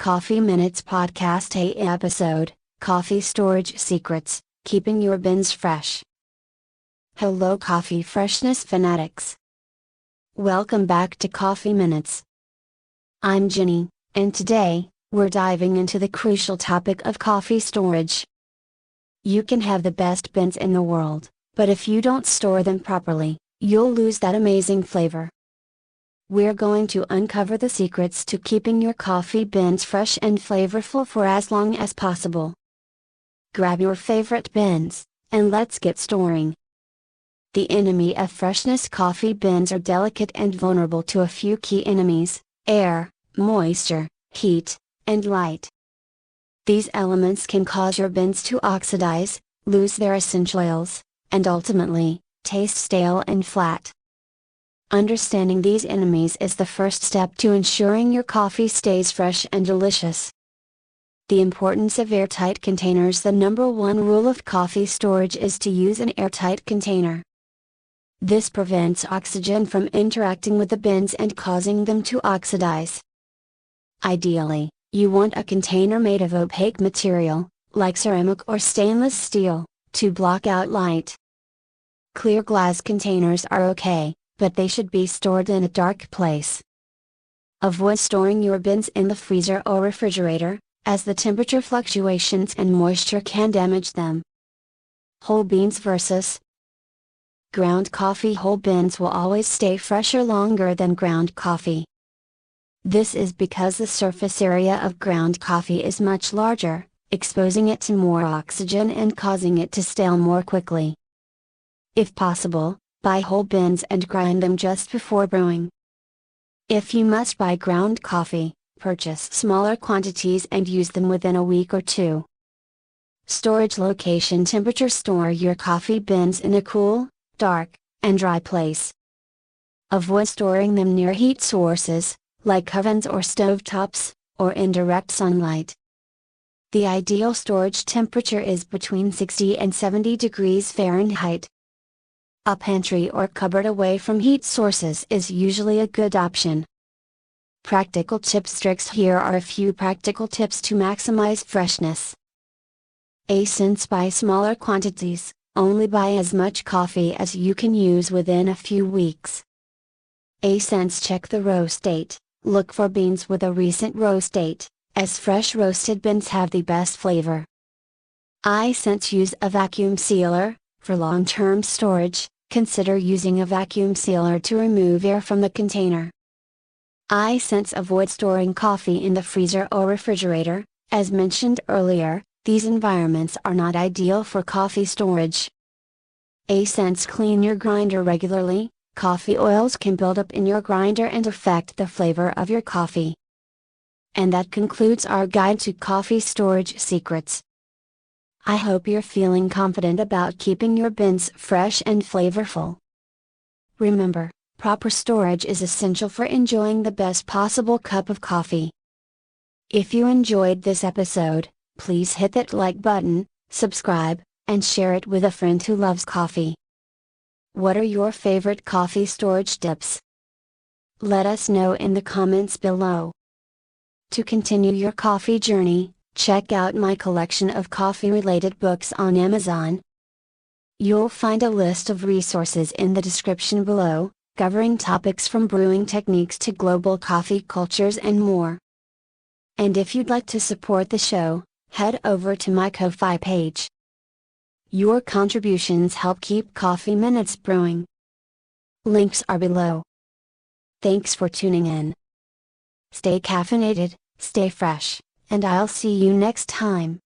Coffee Minutes Podcast episode, Coffee Storage Secrets, Keeping Your Beans Fresh. Hello coffee freshness fanatics. Welcome back to Coffee Minutes. I'm Jenny, and today, we're diving into the crucial topic of coffee storage. You can have the best beans in the world, but if you don't store them properly, you'll lose that amazing flavor. We're going to uncover the secrets to keeping your coffee beans fresh and flavorful for as long as possible. Grab your favorite beans, and let's get storing. The enemy of freshness: coffee beans are delicate and vulnerable to a few key enemies: air, moisture, heat, and light. These elements can cause your beans to oxidize, lose their essential oils, and ultimately, taste stale and flat. Understanding these enemies is the first step to ensuring your coffee stays fresh and delicious. The importance of airtight containers: the number one rule of coffee storage is to use an airtight container. This prevents oxygen from interacting with the beans and causing them to oxidize. Ideally, you want a container made of opaque material, like ceramic or stainless steel, to block out light. Clear glass containers are okay, but they should be stored in a dark place. Avoid storing your beans in the freezer or refrigerator, as the temperature fluctuations and moisture can damage them. Whole beans versus ground coffee: whole beans will always stay fresher longer than ground coffee. This is because the surface area of ground coffee is much larger, exposing it to more oxygen and causing it to stale more quickly. If possible, buy whole beans and grind them just before brewing. If you must buy ground coffee, purchase smaller quantities and use them within a week or two. Storage location: temperature: store your coffee beans in a cool, dark, and dry place. Avoid storing them near heat sources, like ovens or stovetops, or in direct sunlight. The ideal storage temperature is between 60 and 70 degrees Fahrenheit. A pantry or cupboard away from heat sources is usually a good option. Practical tips: tricks. Here are a few practical tips to maximize freshness. Since buy smaller quantities, only buy as much coffee as you can use within a few weeks. Since check the roast date: look for beans with a recent roast date, as fresh roasted beans have the best flavor. Since use a vacuum sealer: for long-term storage, consider using a vacuum sealer to remove air from the container. Since avoid storing coffee in the freezer or refrigerator, as mentioned earlier, these environments are not ideal for coffee storage. Since clean your grinder regularly: coffee oils can build up in your grinder and affect the flavor of your coffee. And that concludes our guide to coffee storage secrets. I hope you're feeling confident about keeping your beans fresh and flavorful. Remember, proper storage is essential for enjoying the best possible cup of coffee. If you enjoyed this episode, please hit that like button, subscribe, and share it with a friend who loves coffee. What are your favorite coffee storage tips? Let us know in the comments below. To continue your coffee journey, check out my collection of coffee-related books on Amazon. You'll find a list of resources in the description below, covering topics from brewing techniques to global coffee cultures and more. And if you'd like to support the show, head over to my Ko-Fi page. Your contributions help keep Coffee Minutes brewing. Links are below. Thanks for tuning in. Stay caffeinated, stay fresh, and I'll see you next time.